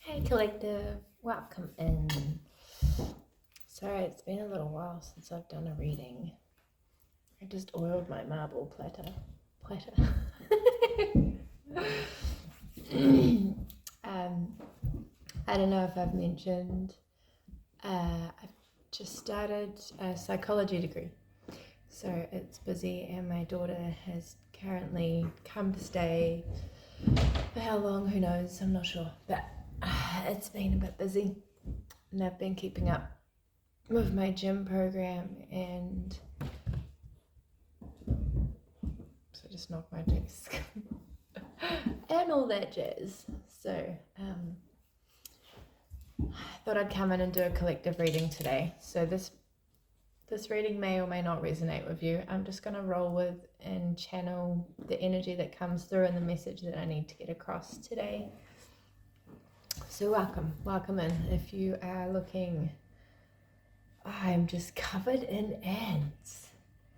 Hey collective, welcome in. Sorry, it's been a little while since I've done a reading. I just oiled my marble platter. I don't know if I've mentioned, I've just started a psychology degree. So it's busy and my daughter has currently come to stay. For how long, who knows, I'm not sure. But it's been a bit busy and I've been keeping up with my gym program and so just knocked my desk and all that jazz. So I thought I'd come in and do a collective reading today. So this reading may or may not resonate with you. I'm just going to roll with and channel the energy that comes through and the message that I need to get across today. So welcome in. If you are looking, I'm just covered in ants.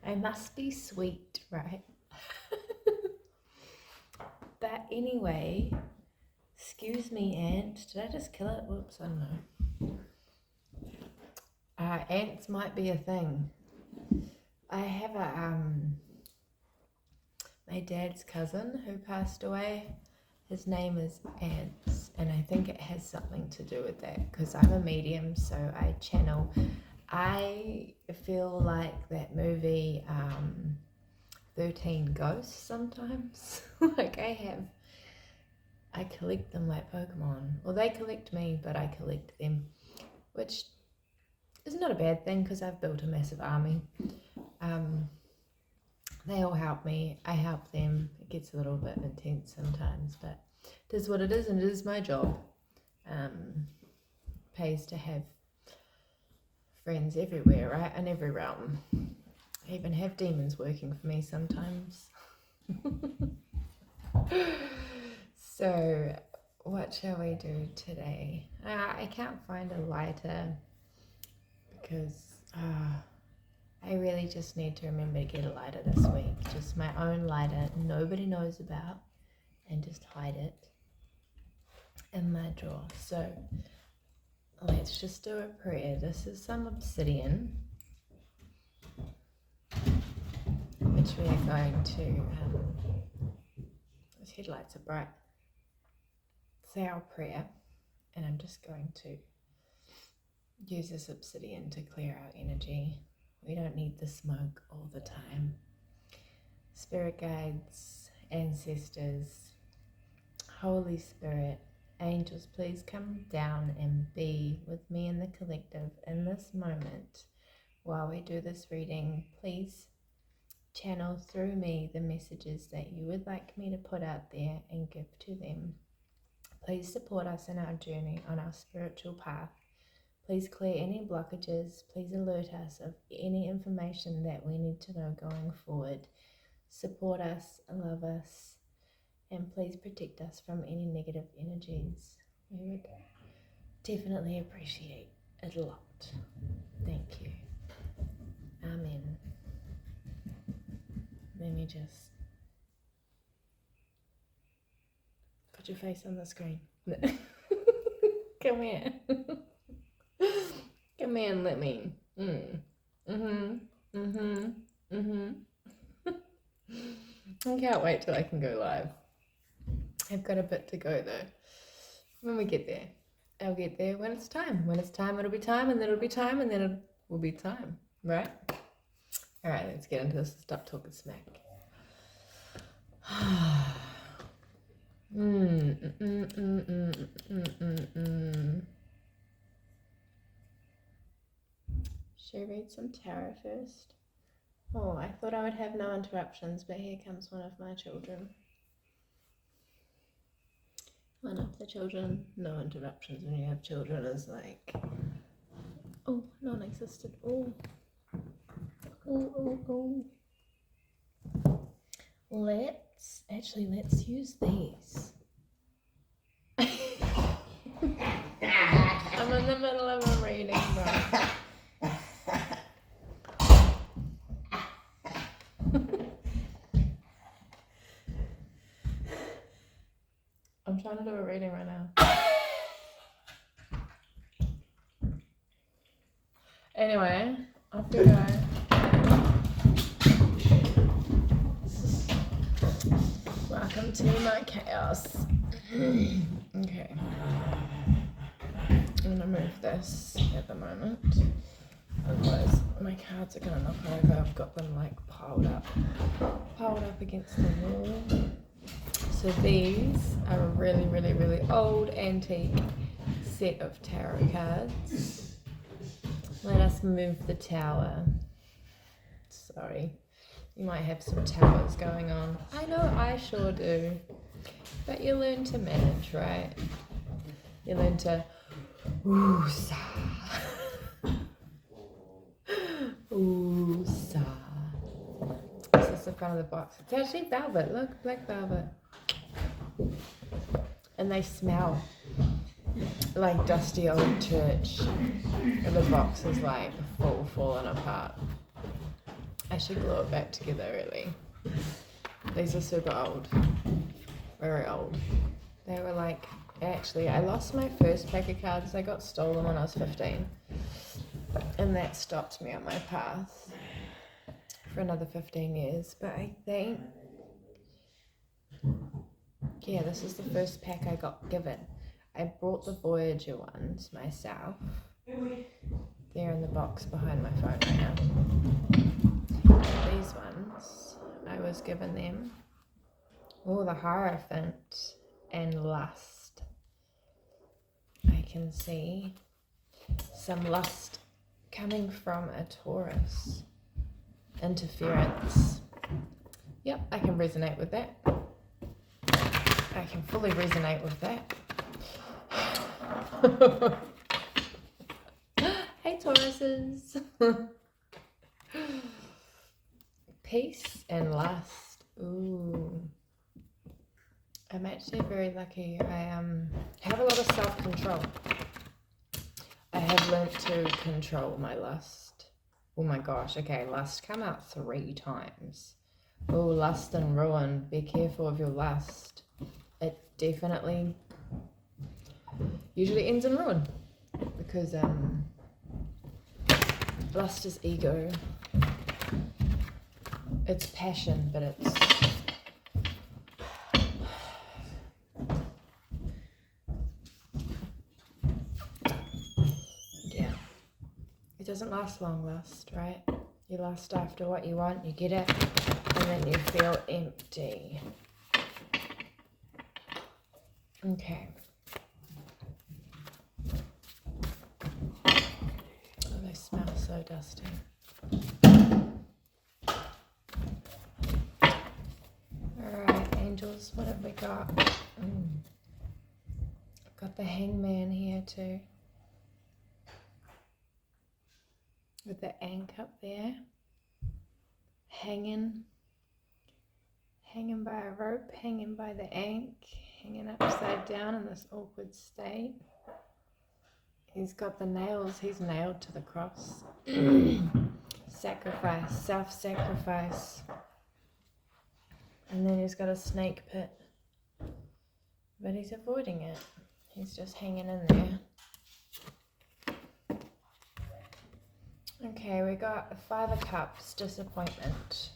I must be sweet, right? But anyway, excuse me, ant. Did I just kill it? Whoops, I don't know. Ants might be a thing. I have my dad's cousin who passed away. His name is Ants, and I think it has something to do with that because I'm a medium, so I channel. I feel like that movie 13 Ghosts sometimes. Like I collect them like Pokemon. Well, they collect me, but I collect them, which is not a bad thing because I've built a massive army. They all help me, I help them. It gets a little bit intense sometimes, but it is what it is and it is my job. Pays to have friends everywhere, right? In every realm. I even have demons working for me sometimes. So what shall we do today? I can't find a lighter because I really just need to remember to get a lighter this week. Just my own lighter nobody knows about, and just hide it in my drawer. So let's just do a prayer. This is some obsidian, which we are going to, those headlights are bright. Say our prayer, and I'm just going to use this obsidian to clear our energy. We don't need the smoke all the time. Spirit guides, ancestors, Holy Spirit, angels, please come down and be with me in the collective in this moment. While we do this reading, please channel through me the messages that you would like me to put out there and give to them. Please support us in our journey on our spiritual path. Please clear any blockages. Please alert us of any information that we need to know going forward. Support us, love us, and please protect us from any negative energies. We would definitely appreciate it a lot. Thank you. Amen. Let me just put your face on the screen. Come here. Come here and let me. I can't wait till I can go live. I've got a bit to go though. When we get there, I'll get there when it's time. When it's time, it'll be time, and then it'll be time, and then it will be time, right? All right, let's get into this. Stop talking smack. Should I read some tarot first? Oh, I thought I would have no interruptions, but here comes one of my children. One of the children. No interruptions when you have children is like, oh, non-existent. Oh. Let's use these. I'm in the middle of a reading, bro. I'm trying to do a reading right now. Anyway, off you go. Welcome to my chaos. Okay. I'm gonna move this at the moment. Otherwise my cards are gonna knock over. I've got them like piled up against the wall. So these are a really, really, really old antique set of tarot cards. Let us move the tower. Sorry, you might have some towers going on. I know I sure do. But you learn to manage, right? You learn to ooh-sa. Ooh-sa. This is the front of the box. It's actually velvet. Look, black velvet. And they smell like dusty old church. And the box is like falling apart. I should glue it back together, really. These are super old. Very old. They were like, actually, I lost my first pack of cards. They got stolen when I was 15. And that stopped me on my path for another 15 years. But I think, yeah, this is the first pack I got given. I brought the Voyager ones myself. They're in the box behind my phone right now. These ones, I was given them. Oh, the Hierophant and Lust. I can see some lust coming from a Taurus. Interference. Yep, I can resonate with that. I can fully resonate with that. Hey, Tauruses. Peace and lust. Ooh. I'm actually very lucky. I have a lot of self-control. I have learnt to control my lust. Oh my gosh, okay, lust come out 3 times. Oh, lust and ruin. Be careful of your lust. It definitely usually ends in ruin. Because lust is ego. It's passion, but it's it doesn't last long, lust, right? You lust after what you want, you get it, and then you feel empty. Okay. Oh, they smell so dusty. Alright, angels, what have we got? I've got the Hangman here too. With the ankh up there, hanging by a rope, hanging by the ankh, hanging upside down in this awkward state. He's got the nails, he's nailed to the cross. Sacrifice, self-sacrifice. And then he's got a snake pit, but he's avoiding it. He's just hanging in there. Okay, we got a 5 of Cups, disappointment.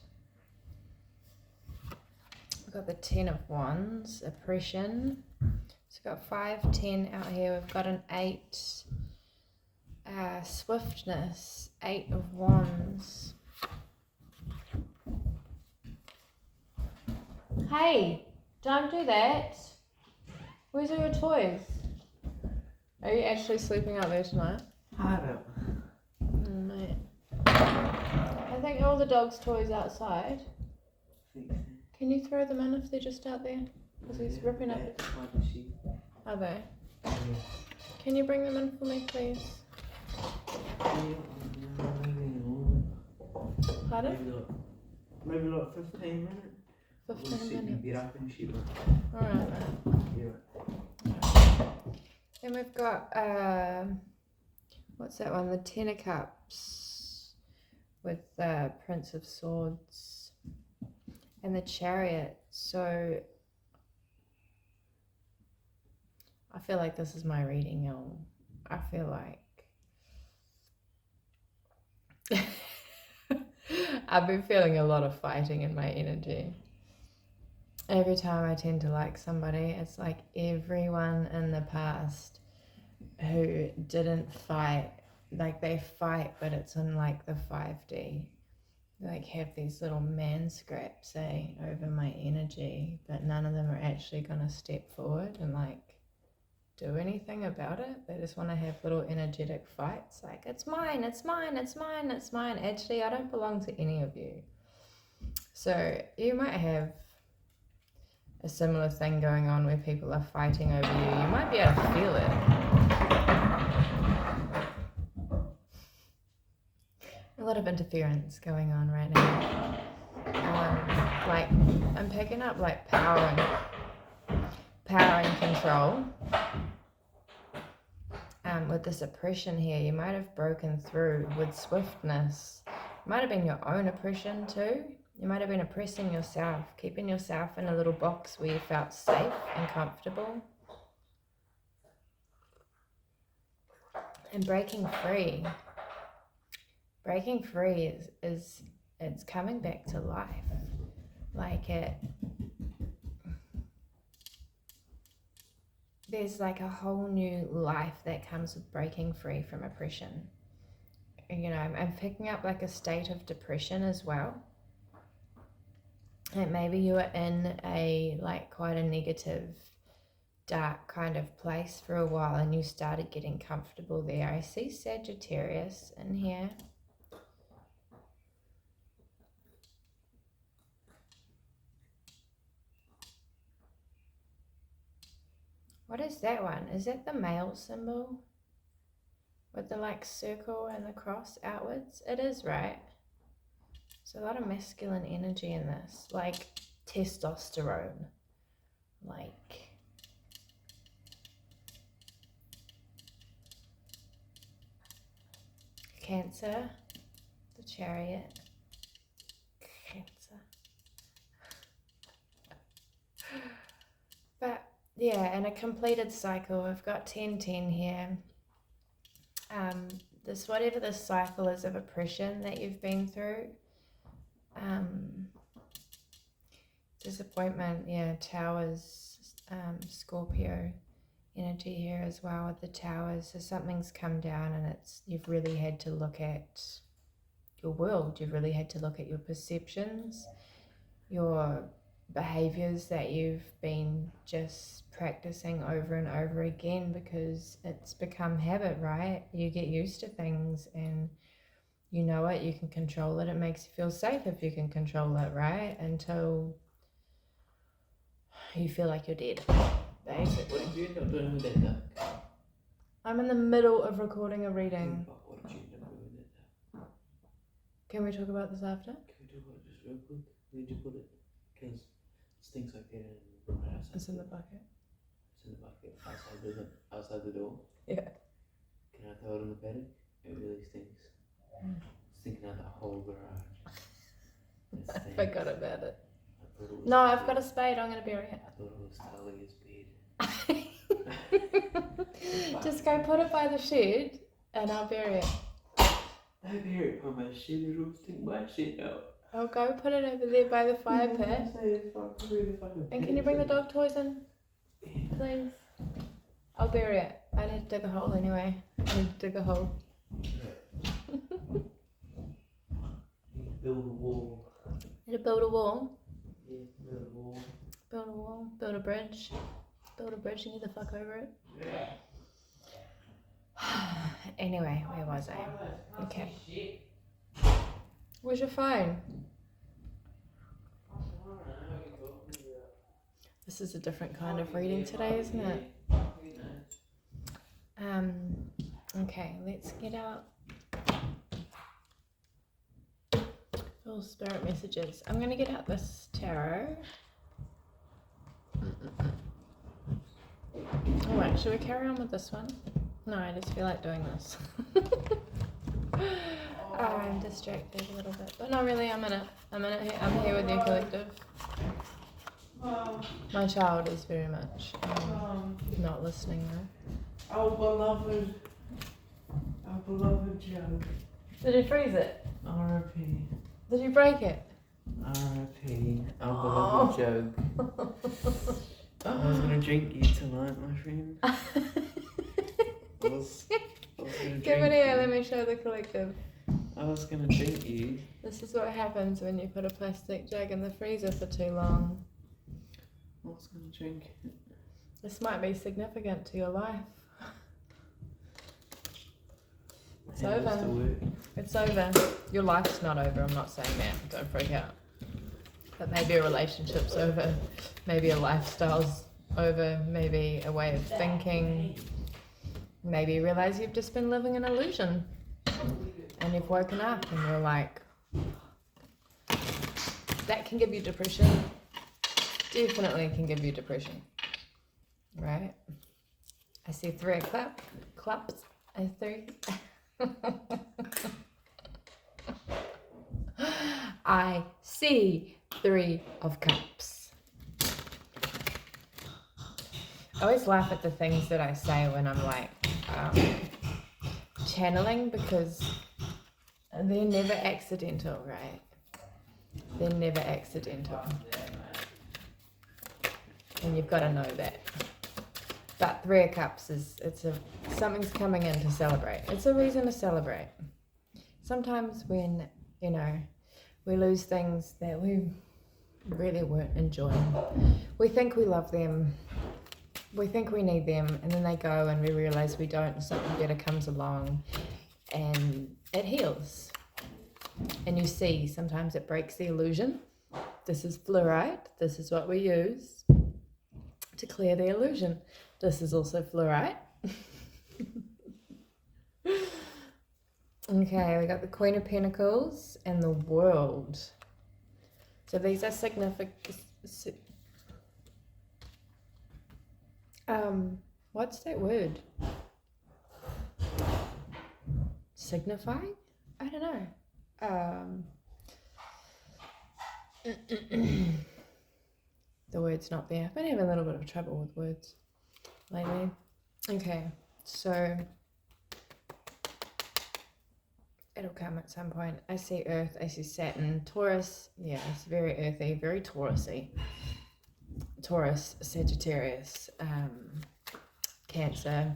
We've got the 10 of Wands, oppression. So we've got 5, 10 out here. We've got an 8, swiftness, 8 of Wands. Hey, don't do that. Where's all your toys? Are you actually sleeping out there tonight? I don't. Mate. I think all the dog's toys outside. Can you throw them in if they're just out there? Because he's ripping up. Are they? Yeah. Can you bring them in for me, please? Pardon? Maybe like 15 minutes. 15 minutes. Get up and shoot. Alright, Yeah. then we've got, what's that one? The 10 of Cups with the Prince of Swords and the Chariot. So I feel like this is my reading, y'all. I feel like I've been feeling a lot of fighting in my energy. Every time I tend to like somebody, it's like everyone in the past who didn't fight, like they fight, but it's in like the 5D. Like have these little man scraps, over my energy, but none of them are actually gonna step forward and like do anything about it. They just want to have little energetic fights, like it's mine, it's mine, it's mine, it's mine. Actually, I don't belong to any of you. So you might have a similar thing going on where people are fighting over you. You might be able to feel it. A lot of interference going on right now. Like I'm picking up like power and control. With this oppression here, you might have broken through with swiftness. It might have been your own oppression too. You might have been oppressing yourself, keeping yourself in a little box where you felt safe and comfortable. And breaking free. Breaking free is it's coming back to life. Like there's like a whole new life that comes with breaking free from oppression. You know, I'm picking up like a state of depression as well. And maybe you were in a like quite a negative, dark kind of place for a while and you started getting comfortable there. I see Sagittarius in here. What is that one? Is that the male symbol? With the like circle and the cross outwards? It is, right? There's a lot of masculine energy in this. Like testosterone. Like Cancer. The Chariot. Cancer. But yeah, and a completed cycle. We've got 10-10 here. This whatever this cycle is of oppression that you've been through. Disappointment, yeah, Towers, Scorpio energy here as well with the Towers. So something's come down and you've really had to look at your world. You've really had to look at your perceptions, your behaviors that you've been just practicing over and over again because it's become habit, right? You get used to things and you know it, you can control it. It makes you feel safe if you can control it, right? Until you feel like you're dead, basically. What did you end up doing with that duck? I'm in the middle of recording a reading. What did you end up doing with that duck? Can we talk about this after? Can we talk about it just real quick? Where did you put it? Because it's things like that in right outside. It's in the bucket. It's in the bucket outside the door. Yeah. Can I throw it in the paddock? It really stinks. It's stinking out the whole garage. I forgot about it. Was no, I've got a spade. I'm going to bury it. I thought it was Talia's bed. Just go put it by the shed and I'll bury it. Don't bury it by my shit. It'll stink my shit out. I'll go put it over there by the fire pit. And can you bring the dog toys in? Please. I'll bury it. I need to dig a hole anyway. I need to dig a hole. Build a wall. Need to build a wall. Yeah, build a wall. Build a wall. Build a bridge. Build a bridge and get the fuck over it. Yeah. Anyway, where was I? Okay. Where's your phone? This is a different kind of reading today, isn't it? Okay, let's get out little spirit messages. I'm gonna get out this tarot. Alright, should we carry on with this one? No, I just feel like doing this. I'm distracted a little bit, but not really. I'm here with you, collective. My child is very much not listening though. Our beloved Joe. Did he freeze it? R.I.P. Did you break it? R.I.P. Unbelievable joke. I was gonna drink you tonight, my friend. I was gonna Give it drink here, you. let me show the collective. I was gonna drink you. This is what happens when you put a plastic jug in the freezer for too long. I was gonna drink it. This might be significant to your life. It's over. It's over. Your life's not over, I'm not saying that. Don't freak out. But maybe a relationship's over. Maybe a lifestyle's over. Maybe a way of thinking. Maybe you realise you've just been living an illusion. And you've woken up and you're like, that can give you depression. Definitely can give you depression. Right? I see 3 o'clock. Claps. I 3. I see 3 of cups. I always laugh at the things that I say when I'm like channeling, because they're never accidental, right? They're never accidental. And you've got to know that. But 3 of Cups something's coming in to celebrate. It's a reason to celebrate. Sometimes when, we lose things that we really weren't enjoying, we think we love them, we think we need them, and then they go and we realize we don't, and something better comes along and it heals. And you see, sometimes it breaks the illusion. This is fluoride. This is what we use to clear the illusion. This is also fluoride. Okay, we got the Queen of Pentacles and the World. So these are significant. What's that word? Signify? I don't know. The word's not there. I've been having a little bit of trouble with words lately. Okay, so it'll come at some point. I see Earth, I see Saturn, Taurus. Yeah, it's very earthy, very Taurusy. Taurus, Sagittarius, Cancer.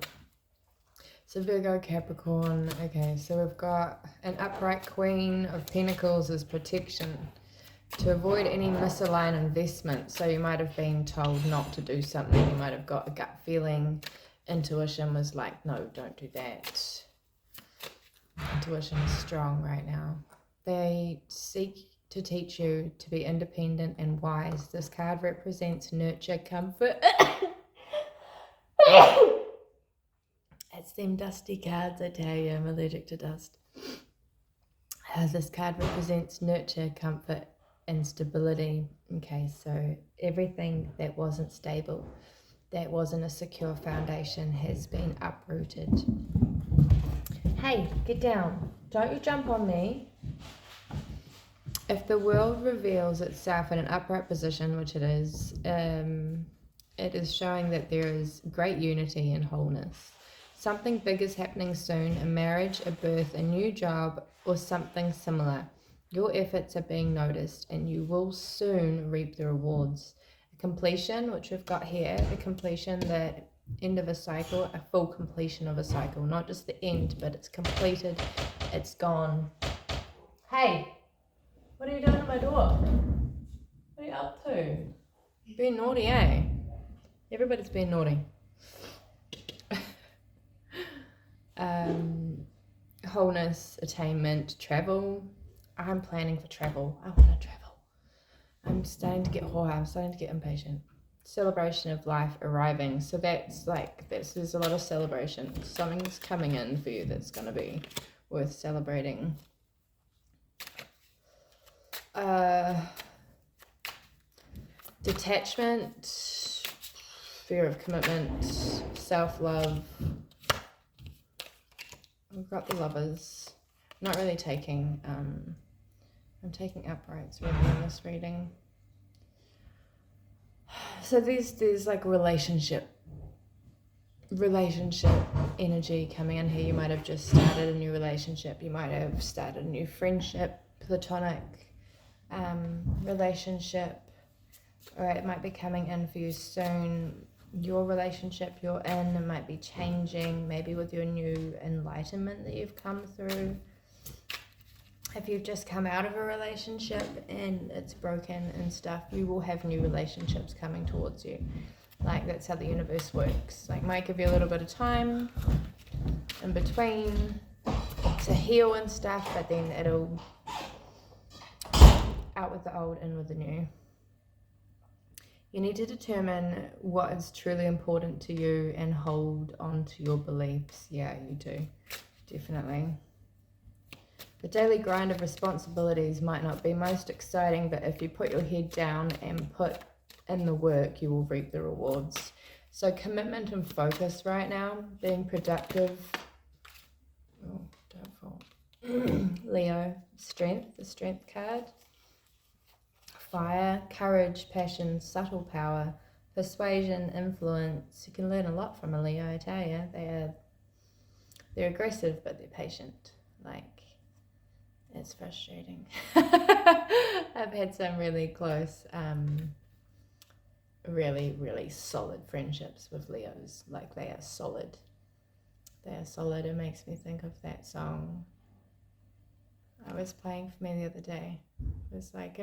So Virgo, Capricorn. Okay, so we've got an upright Queen of Pentacles as protection to avoid any misaligned investment. So you might have been told not to do something. You might have got a gut feeling. Intuition was like, no, don't do that. Intuition is strong right now. They seek to teach you to be independent and wise. This card represents nurture, comfort. It's them dusty cards, I tell you, I'm allergic to dust. This card represents nurture, comfort, and stability. Okay, so everything that wasn't stable, that wasn't a secure foundation, has been uprooted. Hey, get down. Don't you jump on me. If the world reveals itself in an upright position, which it is showing that there is great unity and wholeness. Something big is happening soon, a marriage, a birth, a new job, or something similar. Your efforts are being noticed and you will soon reap the rewards. A completion, which we've got here, a completion, the end of a cycle, a full completion of a cycle. Not just the end, but it's completed, it's gone. Hey, what are you doing at my door? What are you up to? You're being naughty, eh? Everybody's being naughty. Wholeness, attainment, travel. I'm planning for travel. I want to travel. I'm starting to get hoarse. I'm starting to get impatient. Celebration of life arriving. So there's a lot of celebration. Something's coming in for you that's going to be worth celebrating. Detachment, fear of commitment, self-love. We've got the Lovers. I'm not really taking, I'm taking uprights really in this reading. So there's like relationship energy coming in here. You might have just started a new relationship. You might have started a new friendship. platonic relationship, or it might be coming in for you soon. Your relationship you're in, it might be changing, maybe with your new enlightenment that you've come through. If you've just come out of a relationship and it's broken and stuff, you will have new relationships coming towards you. Like, that's how the universe works. Like, might give you a little bit of time in between to heal and stuff, but then it'll out with the old, in with the new. You need to determine what is truly important to you and hold on to your beliefs. Yeah, you do. Definitely. The daily grind of responsibilities might not be most exciting, but if you put your head down and put in the work, you will reap the rewards. So commitment and focus right now, being productive. Oh, don't fall. Leo, strength, the strength card. Fire, courage, passion, subtle power, persuasion, influence. You can learn a lot from a Leo, I tell you. They're aggressive, but they're patient. Like, it's frustrating. I've had some really close, really, really solid friendships with Leos. Like, they are solid. They are solid. It makes me think of that song I was playing for me the other day. It was like,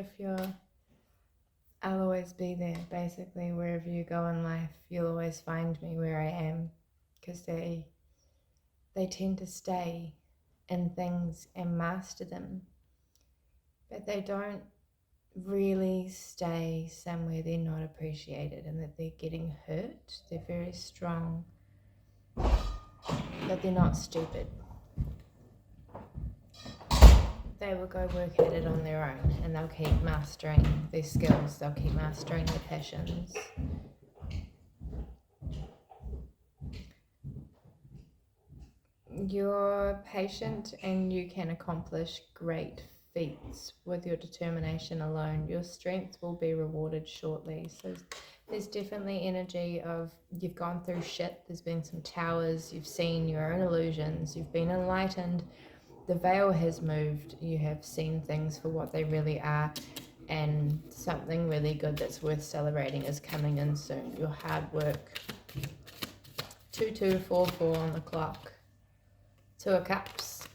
I'll always be there, basically. Wherever you go in life, you'll always find me where I am, because they tend to stay in things and master them, but they don't really stay somewhere they're not appreciated and that they're getting hurt. They're very strong, but they're not stupid. They will go work at it on their own, and they'll keep mastering their skills, they'll keep mastering their passions. You're patient and you can accomplish great feats with your determination alone. Your strength will be rewarded shortly. So there's definitely energy of you've gone through shit, there's been some towers, you've seen your own illusions, you've been enlightened. The veil has moved, you have seen things for what they really are, and something really good that's worth celebrating is coming in soon. Your hard work. 2244 on the clock. 2 of Cups.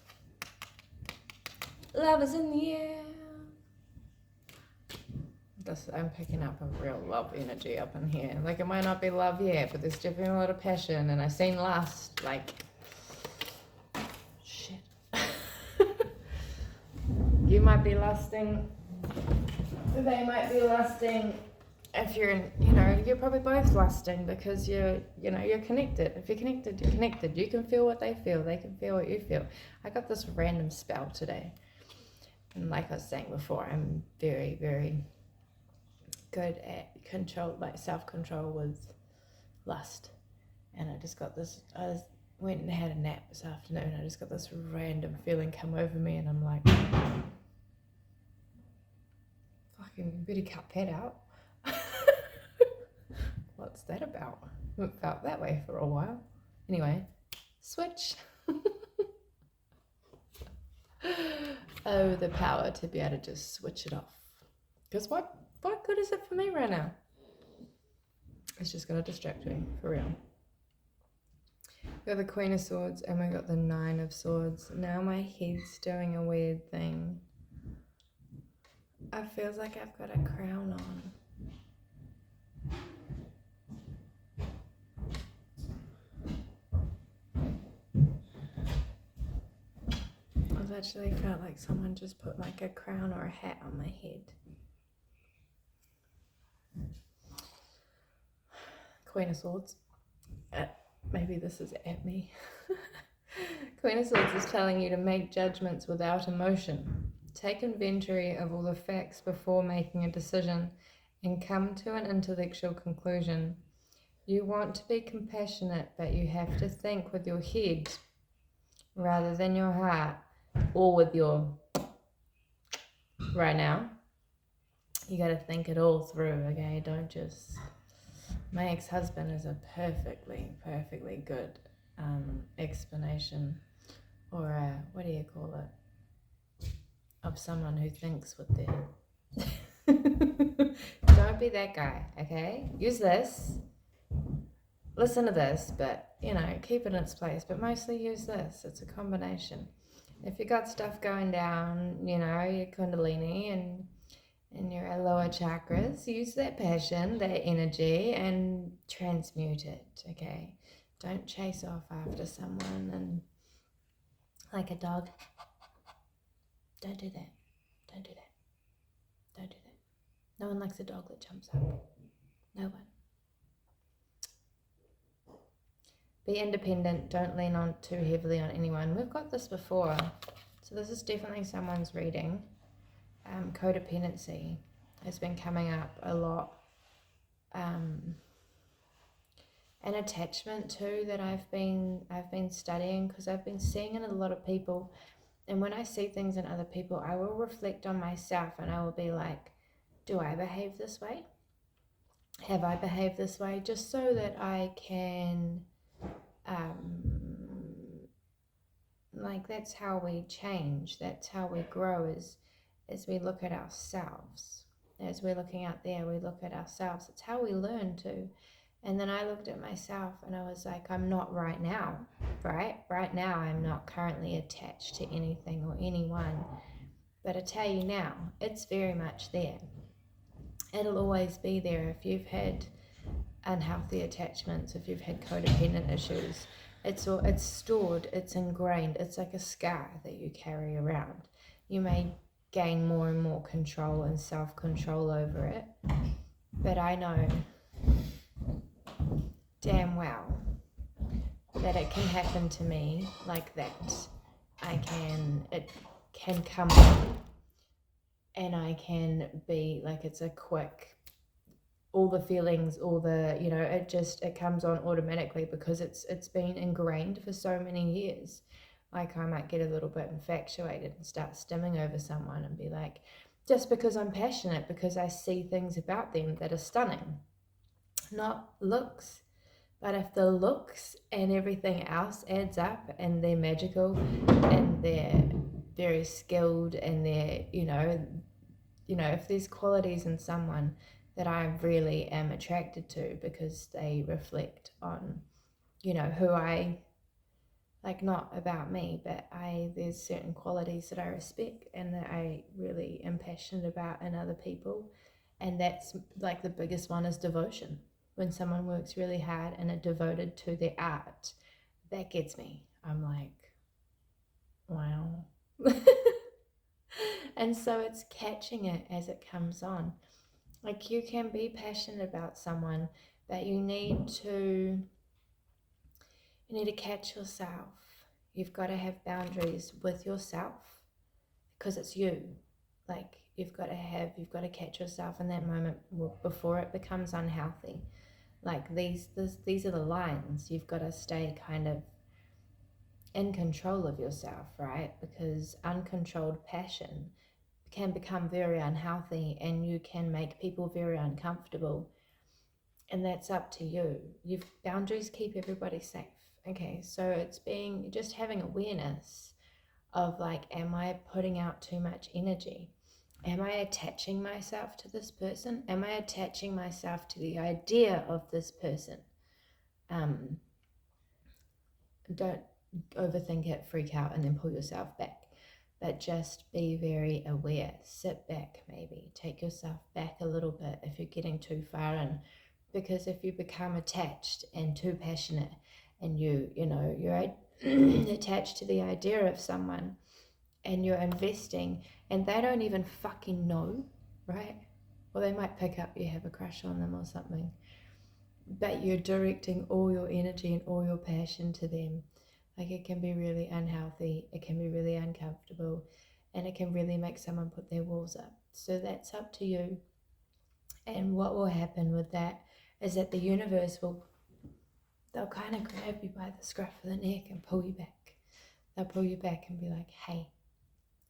Love is in the air. I'm picking up a real love energy up in here. Like, it might not be love yet, but there's definitely a lot of passion, and I've seen lust, like, shit. You might be lusting, they might be lusting. If you're in, you're probably both lusting, because you're connected. If you're connected, you're connected. You can feel what they feel, they can feel what you feel. I got this random spell today, and like I was saying before, I'm very, very good at control, like self-control with lust. And I just got this, went and had a nap this afternoon. I just got this random feeling come over me, and I'm like, fucking better cut that out. What's that about? I haven't felt that way for a while. Anyway, switch. Oh, the power to be able to just switch it off. Because what good is it for me right now? It's just going to distract me, for real. We got the Queen of Swords and we got the 9 of Swords. Now my head's doing a weird thing. I feel like I've got a crown on. I've actually felt like someone just put like a crown or a hat on my head. Queen of Swords. Maybe this is at me. Queen of Swords is telling you to make judgments without emotion. Take inventory of all the facts before making a decision and come to an intellectual conclusion. You want to be compassionate, but you have to think with your head rather than your heart, or with your right now. You got to think it all through, okay? Don't just... My ex-husband is a perfectly good explanation, or what do you call it? of someone who thinks with their... Don't be that guy, okay? Use this. Listen to this, but, you know, keep it in its place. But mostly use this. It's a combination. If you got stuff going down, you know, your kundalini and your lower chakras, use that passion, that energy, and transmute it, okay? Don't chase off after someone and like a dog. Don't do that. Don't do that. Don't do that. No one likes a dog that jumps up. No one. Be independent. Don't lean on too heavily on anyone. We've got this before. So this is definitely someone's reading. Codependency has been coming up a lot. And attachment too, that I've been studying, because I've been seeing in a lot of people. And when I see things in other people, I will reflect on myself and I will be like, do I behave this way? Have I behaved this way? Just so that I can, like, that's how we change. That's how we grow, as we look at ourselves. As we're looking out there, we look at ourselves. It's how we learn to. And then I looked at myself and I was like, I'm not right now, right? Right now, I'm not currently attached to anything or anyone. But I tell you now, it's very much there. It'll always be there. If you've had unhealthy attachments, if you've had codependent issues, it's stored, it's ingrained. It's like a scar that you carry around. You may gain more and more control and self-control over it, but I know damn well that it can happen to me like that. It can come on and I can be like, it's a quick, all the feelings, all the, you know, it comes on automatically because it's been ingrained for so many years. Like, I might get a little bit infatuated and start stimming over someone and be like, just because I'm passionate, because I see things about them that are stunning, not looks. But if the looks and everything else adds up and they're magical and they're very skilled and they're, you know, if there's qualities in someone that I really am attracted to because they reflect on, you know, who I, like, not about me, but there's certain qualities that I respect and that I really am passionate about in other people. And that's like the biggest one is devotion. When someone works really hard and are devoted to their art, that gets me. I'm like, wow. And so it's catching it as it comes on. Like, you can be passionate about someone, but you need to catch yourself. You've got to have boundaries with yourself because it's you. Like, you've got to catch yourself in that moment before it becomes unhealthy. Like, these are the lines. You've got to stay kind of in control of yourself, right? Because uncontrolled passion can become very unhealthy and you can make people very uncomfortable. And that's up to you. Boundaries keep everybody safe. Okay, so it's just having awareness of, like, am I putting out too much energy? Am I attaching myself to this person? Am I attaching myself to the idea of this person? Don't overthink it, freak out, and then pull yourself back. But just be very aware. Sit back, maybe. Take yourself back a little bit if you're getting too far in. Because if you become attached and too passionate and you're attached to the idea of someone and you're investing and they don't even fucking know, right? Or they might pick up you have a crush on them or something. But you're directing all your energy and all your passion to them. Like, it can be really unhealthy, it can be really uncomfortable, and it can really make someone put their walls up. So that's up to you. And what will happen with that is that the universe they'll kind of grab you by the scruff of the neck and pull you back. They'll pull you back and be like, hey,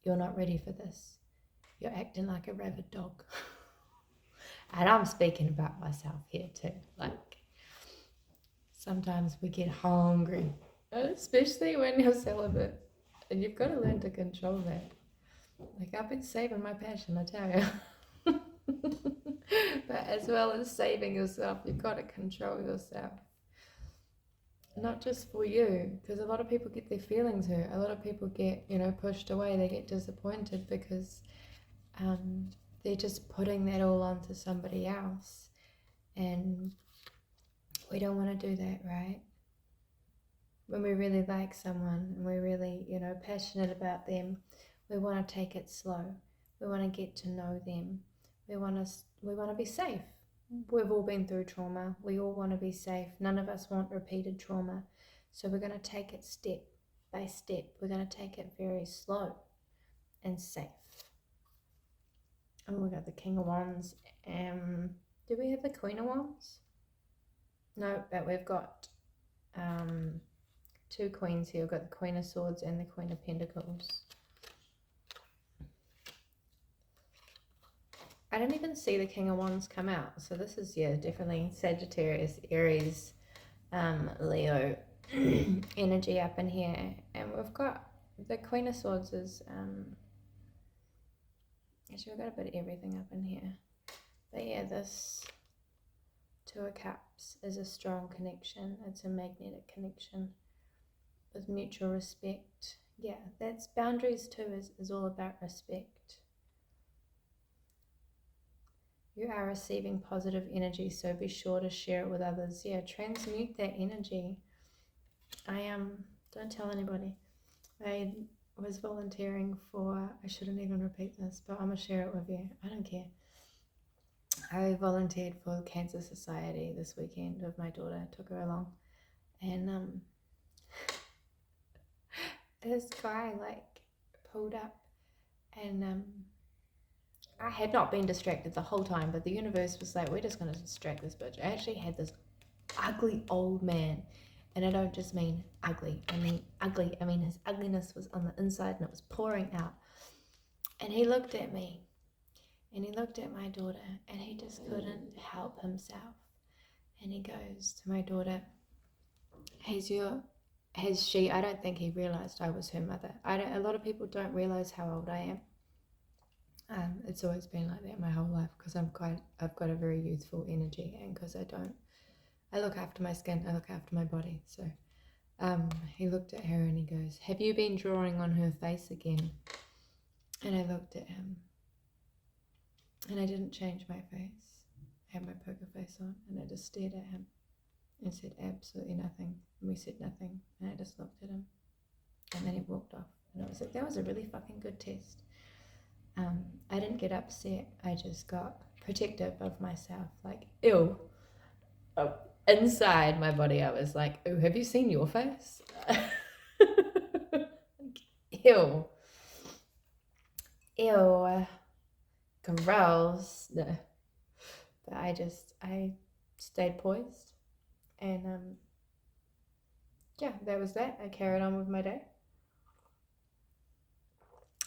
you're not ready for this. You're acting like a rabid dog. And I'm speaking about myself here too. Like, sometimes we get hungry, especially when you're celibate. And you've got to learn to control that. Like, I've been saving my passion, I tell you. But as well as saving yourself, you've got to control yourself. Not just for you, because a lot of people get their feelings hurt. A lot of people get, pushed away. They get disappointed because they're just putting that all onto somebody else. And we don't want to do that, right? When we really like someone and we're really, passionate about them, we want to take it slow. We want to get to know them. We want to be safe. We've all been through trauma. We all want to be safe. None of us want repeated trauma. So we're going to take it step by step. We're going to take it very slow and safe. Oh, we got the King of Wands. Do we have the Queen of Wands? No, but we've got two queens here. We've got the Queen of Swords and the Queen of Pentacles. I didn't even see the King of Wands come out. So this is, definitely Sagittarius, Aries, Leo energy up in here. And we've got the Queen of Swords is, actually we've got a bit of everything up in here. But yeah, this Two of Cups is a strong connection. It's a magnetic connection with mutual respect. Yeah, that's boundaries too, is all about respect. You are receiving positive energy, so be sure to share it with others. Yeah, transmute that energy. Don't tell anybody. I was volunteering for, I shouldn't even repeat this, but I'm going to share it with you. I don't care. I volunteered for the Cancer Society this weekend with my daughter. I took her along. And this guy, pulled up and I had not been distracted the whole time, but the universe was like, we're just going to distract this bitch. I actually had this ugly old man, and I don't just mean ugly. I mean ugly. I mean his ugliness was on the inside and it was pouring out. And he looked at me, and he looked at my daughter, and he just couldn't help himself. And he goes to my daughter, I don't think he realized I was her mother. A lot of people don't realize how old I am. It's always been like that my whole life because I've got a very youthful energy, and because I look after my skin, I look after my body. So he looked at her and he goes, have you been drawing on her face again? And I looked at him and I didn't change my face. I had my poker face on and I just stared at him and said absolutely nothing. And we said nothing, and I just looked at him, and then he walked off. And I was like, that was a really fucking good test. I didn't get upset. I just got protective of myself. Like, ew. Oh, inside my body, I was like, oh, have you seen your face? Ew. Ew. Gross. No. But I stayed poised. And, yeah, that was that. I carried on with my day.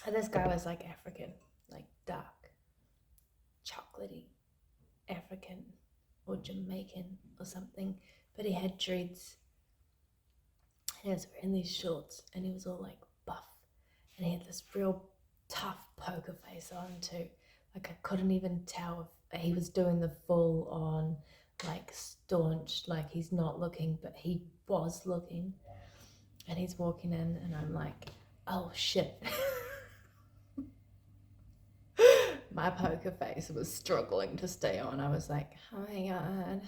And this guy was like African, like dark, chocolatey, African or Jamaican or something, but he had dreads and he was wearing these shorts and he was all like buff and he had this real tough poker face on too. Like I couldn't even tell if he was doing the full on like staunch, like he's not looking, but he was looking. And he's walking in and I'm like, oh shit. My poker face was struggling to stay on. I was like, oh my god.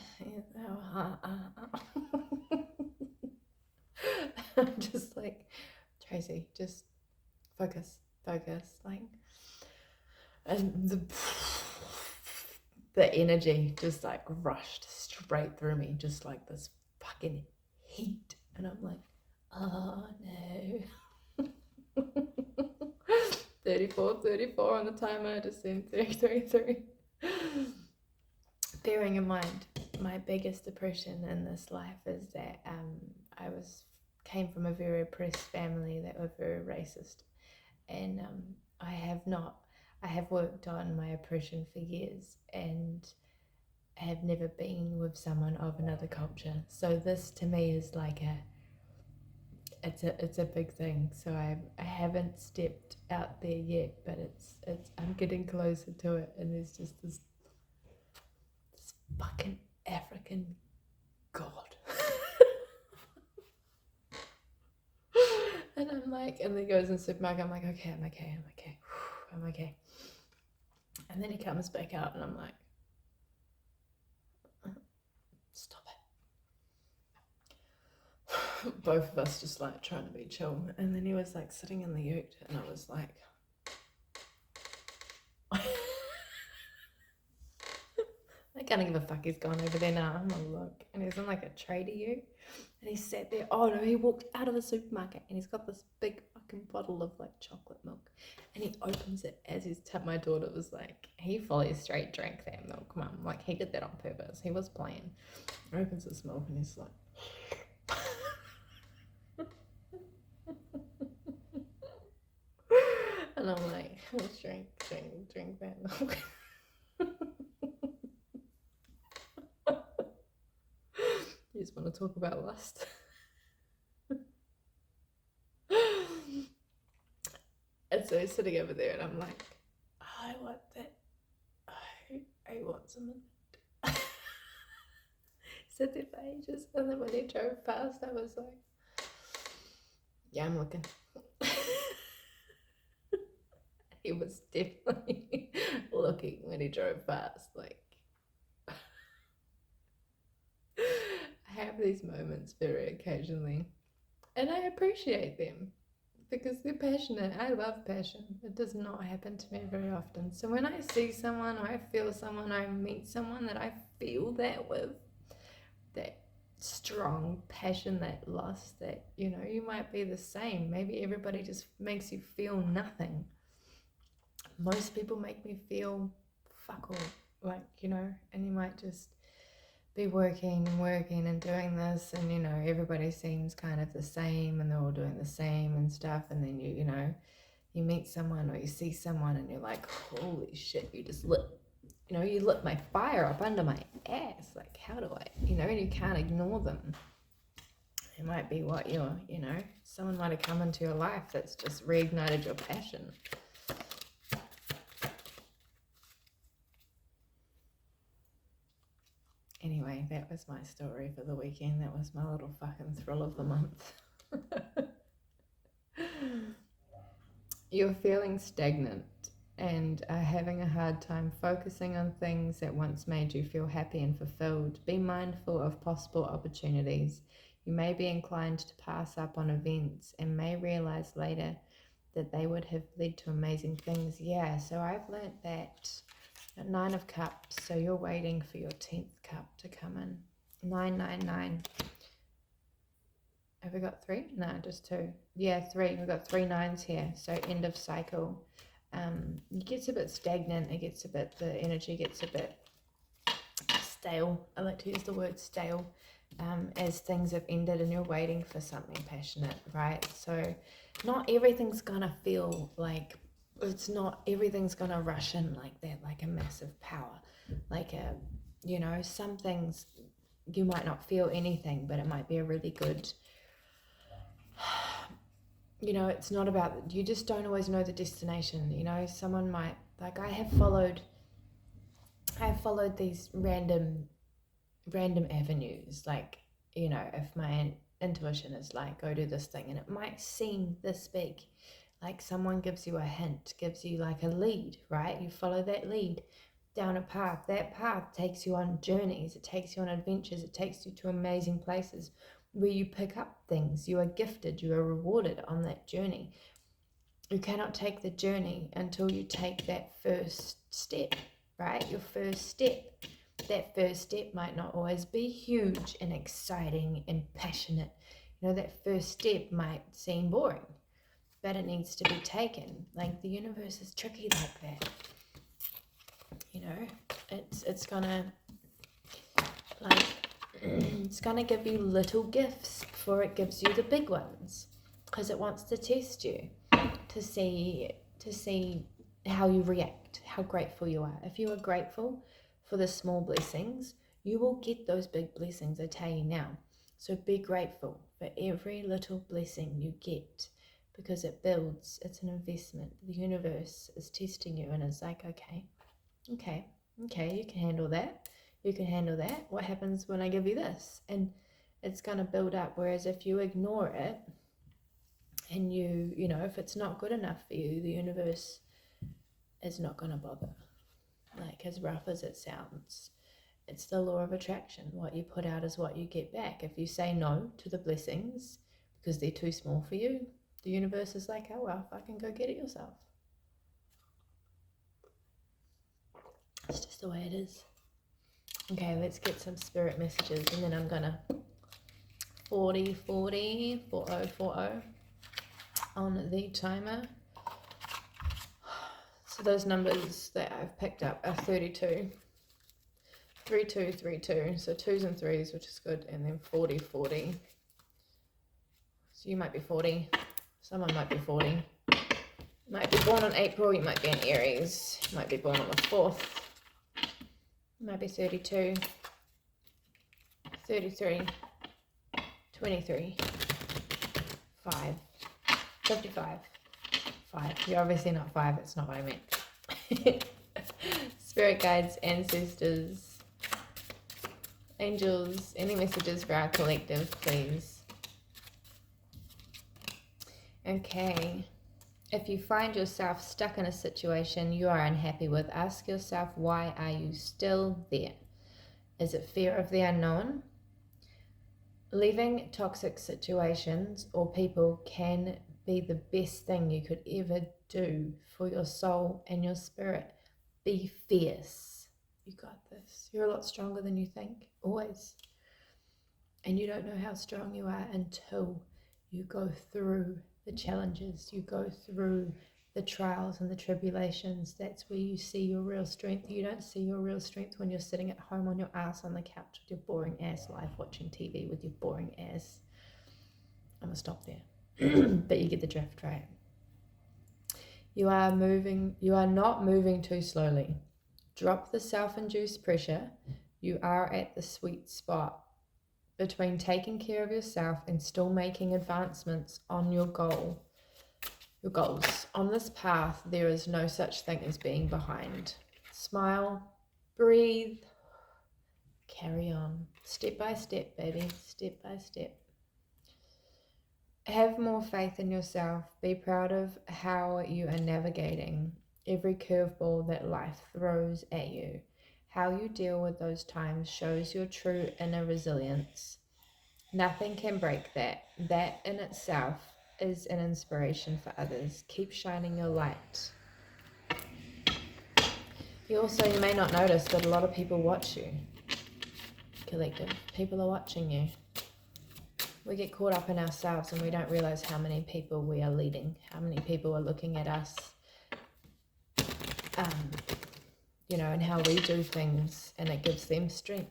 I'm just like, Tracy, just focus. Like, and the energy just like rushed straight through me, just like this fucking heat. And I'm like, oh no. 34 on the timer, just in 333. Bearing in mind, my biggest depression in this life is that I came from a very oppressed family that were very racist, and I have worked on my oppression for years, and have never been with someone of another culture. So this to me is like it's a big thing. So I haven't stepped out there yet, but it's I'm getting closer to it, and there's just this fucking African god. And I'm like, and then he goes in the supermarket, I'm like, okay, I'm okay. And then he comes back out and I'm like, stop it. Both of us just like trying to be chill. And then he was like sitting in the ute and I was like, I can't give a fuck, he's gone over there now. I'm gonna look. And he's in like a tray to you. And he sat there. Oh no, he walked out of the supermarket and he's got this big fucking bottle of like chocolate milk. And he opens it as he's my daughter was like, he fully straight drank that milk, mum. Like he did that on purpose. He was playing. He opens this milk and he's like and I'm like, drink that milk. You just want to talk about lust. And so he's sitting over there and I'm like, I want that. I want some of it. Sit there for ages. And then when he drove past, I was like, yeah, I'm looking. He was definitely looking when he drove past. Like, I have these moments very occasionally, and I appreciate them because they're passionate. I love passion. It does not happen to me very often. So when I see someone or I feel someone or I meet someone that I feel that with, that strong passion, that lust, that, you know, you might be the same. Maybe everybody just makes you feel nothing. Most people make me feel fuck all, like, you know, and you might just be working and doing this, and, you know, everybody seems kind of the same and they're all doing the same and stuff, and then you know, you meet someone or you see someone and you're like, holy shit, you just lit, you know, you lit my fire up under my ass. Like, how do I, you know, and you can't ignore them. It might be what you're, you know, someone might have come into your life that's just reignited your passion. Anyway, that was my story for the weekend. That was my little fucking thrill of the month. You're feeling stagnant and are having a hard time focusing on things that once made you feel happy and fulfilled. Be mindful of possible opportunities. You may be inclined to pass up on events and may realize later that they would have led to amazing things. Yeah, so I've learnt that. 9 of Cups, so you're waiting for your 10th cup to come in. 999. Have we got 3? No, just 2. Yeah, 3. We've got 3 9s here, so end of cycle. It gets a bit stagnant. The energy gets a bit stale. I like to use the word stale, as things have ended and you're waiting for something passionate, right? So not everything's gonna feel like, it's not everything's gonna rush in like that, like a massive power, like a, you know, some things you might not feel anything, but it might be a really good, you know, it's not about, you just don't always know the destination, you know. Someone might, like, I have followed these random avenues, like, you know, if my intuition is like, go do this thing, and it might seem this big, like someone gives you a hint, gives you like a lead, right? You follow that lead down a path. That path takes you on journeys, it takes you on adventures, it takes you to amazing places where you pick up things. You are gifted, you are rewarded on that journey. You cannot take the journey until you take that first step, right? Your first step. That first step might not always be huge and exciting and passionate. You know, that first step might seem boring, but it needs to be taken. Like, the universe is tricky like that. You know, it's gonna, like, it's gonna give you little gifts before it gives you the big ones, because it wants to test you to see how you react, how grateful you are. If you are grateful for the small blessings, you will get those big blessings, I tell you now. So be grateful but every little blessing you get, because it builds, it's an investment. The universe is testing you and it's like, okay, you can handle that. You can handle that. What happens when I give you this? And it's going to build up. Whereas if you ignore it and you know, if it's not good enough for you, the universe is not going to bother. Like, as rough as it sounds, it's the law of attraction. What you put out is what you get back. If you say no to the blessings because they're too small for you, the universe is like, oh well, fucking go get it yourself. It's just the way it is. Okay, let's get some spirit messages, and then I'm gonna 4040 on the timer. So those numbers that I've picked up are 32, 3232, so 2s and 3s, which is good, and then 4040. So you might be 40, someone might be 40. You might be born in April, you might be in Aries, you might be born on the 4th. Might be 32, 33, 23, 5, 55, 5. You're obviously not 5, that's not what I meant. Spirit guides, ancestors, angels, any messages for our collective, please. Okay. If you find yourself stuck in a situation you are unhappy with, ask yourself, why are you still there? Is it fear of the unknown? Leaving toxic situations or people can be the best thing you could ever do for your soul and your spirit. Be fierce. You got this. You're a lot stronger than you think, always. And you don't know how strong you are until you go through the challenges, you go through the trials and the tribulations. That's where you see your real strength. You don't see your real strength when you're sitting at home on your ass on the couch with your boring ass life, watching TV with your boring ass. I'm gonna stop there. But you get the drift, right? You are not moving too slowly. Drop the self-induced pressure. You are at the sweet spot between taking care of yourself and still making advancements on your goals. On this path, there is no such thing as being behind. Smile, breathe, carry on. Step by step, baby, step by step. Have more faith in yourself. Be proud of how you are navigating every curveball that life throws at you. How you deal with those times shows your true inner resilience. Nothing can break that. That in itself is an inspiration for others. Keep shining your light. You may not notice that a lot of people watch you. Collective. People are watching you. We get caught up in ourselves and we don't realize how many people we are leading, how many people are looking at us, and how we do things, and it gives them strength.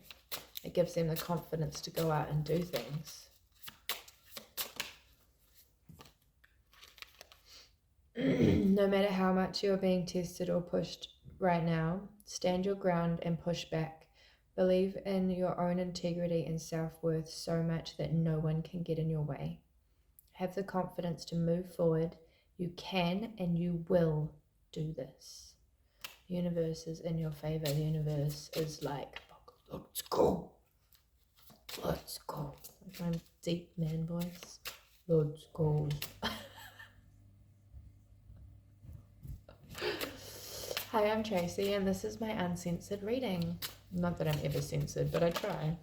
It gives them the confidence to go out and do things. No matter how much you are being tested or pushed right now, stand your ground and push back. Believe in your own integrity and self-worth so much that no one can get in your way. Have the confidence to move forward. You can and you will do this. The universe is in your favor. The universe is like, let's go. Let's go. Like my deep man voice. Let's go. Hi, I'm Tracy, and this is my uncensored reading. Not that I'm ever censored, but I try.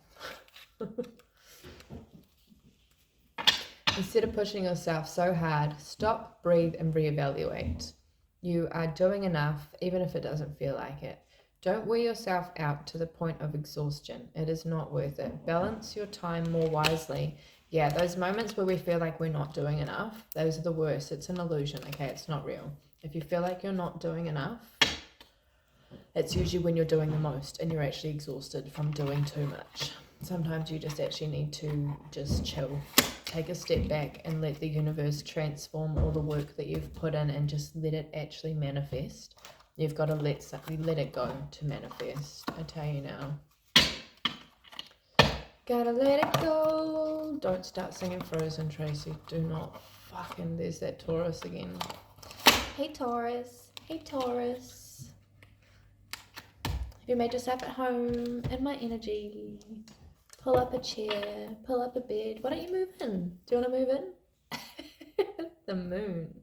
Instead of pushing yourself so hard, stop, breathe, and reevaluate. You are doing enough, even if it doesn't feel like it. Don't wear yourself out to the point of exhaustion. It is not worth it. Balance your time more wisely. Yeah, those moments where we feel like we're not doing enough, those are the worst. It's an illusion, okay? It's not real. If you feel like you're not doing enough, it's usually when you're doing the most and you're actually exhausted from doing too much. Sometimes you just actually need to just chill. Take a step back and let the universe transform all the work that you've put in and just let it actually manifest. You've got to let it go to manifest. I tell you now. Gotta let it go. Don't start singing Frozen, Tracy. Do not. Fucking, there's that Taurus again. Hey, Taurus. Hey, Taurus. Have you made yourself at home in my energy? Pull up a chair. Pull up a bed. Why don't you move in? Do you want to move in? The moon.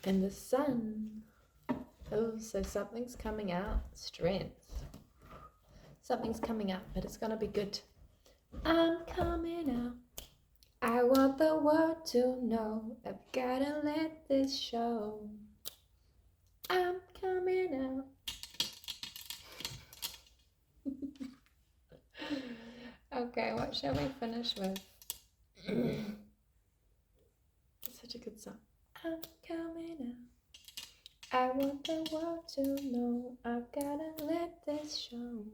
And the sun. Oh, so something's coming out. Strength. Something's coming out, but it's gonna be good. I'm coming out. I want the world to know. I've gotta let this show. I'm coming out. Okay, what shall we finish with? Such a good song. I'm coming out. I want the world to know. I've gotta let this show.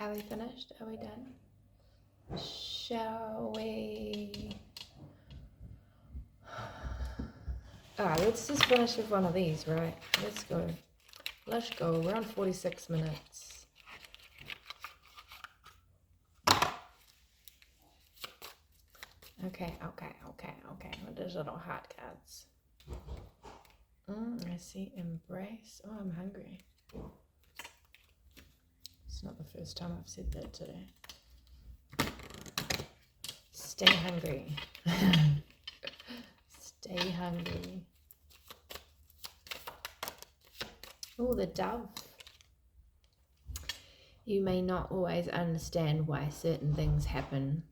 Are we finished? Are we done? Shall we? Alright, let's just finish with one of these, right? Let's go. Let's go. We're on 46 minutes. Okay. What are those little heart cards? I see embrace. Oh, I'm hungry. It's not the first time I've said that today. Stay hungry. Stay hungry. Oh, the dove. You may not always understand why certain things happen.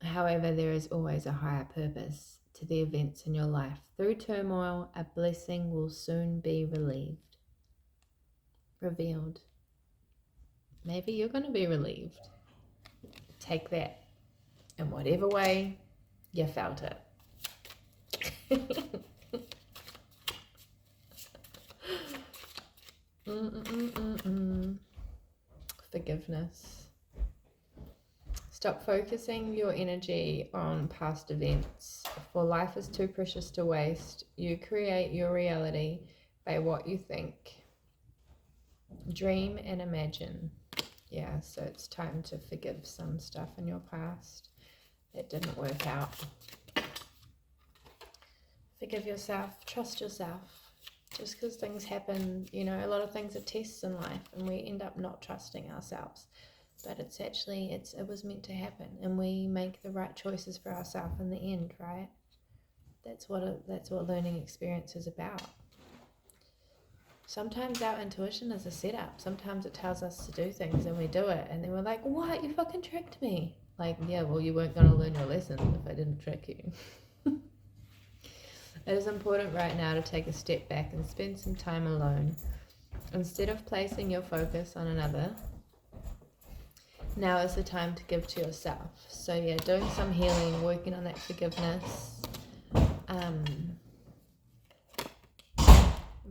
However, there is always a higher purpose to the events in your life. Through turmoil, a blessing will soon be revealed. Maybe you're going to be relieved. Take that in whatever way you felt it. Forgiveness. Stop focusing your energy on past events, for life is too precious to waste. You create your reality by what you think. Dream and imagine. Yeah, so it's time to forgive some stuff in your past that didn't work out. Forgive yourself, trust yourself. Just because things happen, you know, a lot of things are tests in life and we end up not trusting ourselves. But it's actually, it was meant to happen, and we make the right choices for ourselves in the end, right? That's what learning experience is about. Sometimes our intuition is a setup. Sometimes it tells us to do things and we do it, and then we're like, what? You fucking tricked me. Like, yeah, well, you weren't going to learn your lesson if I didn't trick you. It is important right now to take a step back and spend some time alone. Instead of placing your focus on another, now is the time to give to yourself. So yeah, doing some healing, working on that forgiveness,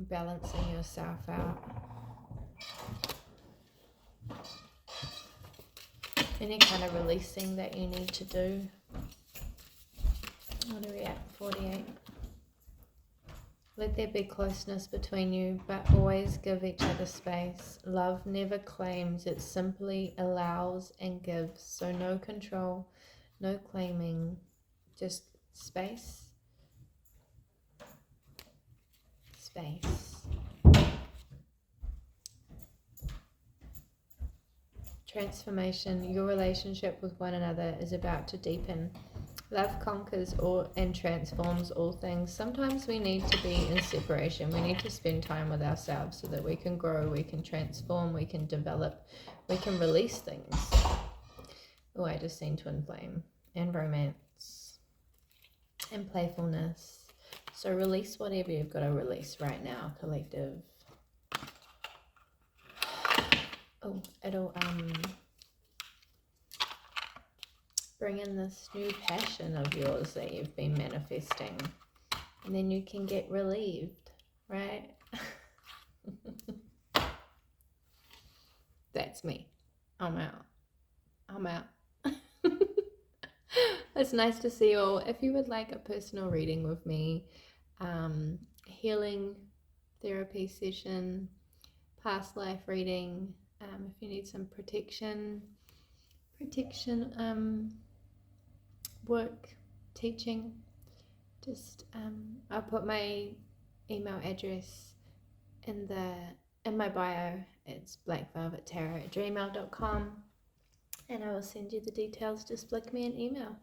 balancing yourself out. Any kind of releasing that you need to do. What are we at? 48. Let there be closeness between you, but always give each other space. Love never claims, it simply allows and gives. So no control, no claiming, just space. Space. Transformation. Your relationship with one another is about to deepen. Love conquers all and transforms all things. Sometimes we need to be in separation. We need to spend time with ourselves so that we can grow, we can transform, we can develop, we can release things. Oh, I just seen twin flame and romance and playfulness. So release whatever you've got to release right now, collective. Oh, it'll bring in this new passion of yours that you've been manifesting, and then you can get relieved, right? That's me. I'm out. It's nice to see you all. If you would like a personal reading with me, healing therapy session, past life reading, if you need some protection work, teaching, just I'll put my email address in my bio. It's blackvelvettarot@gmail.com, and I will send you the details. Just flick me an email.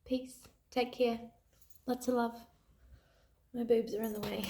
Peace. Take care. Lots of love. My boobs are in the way.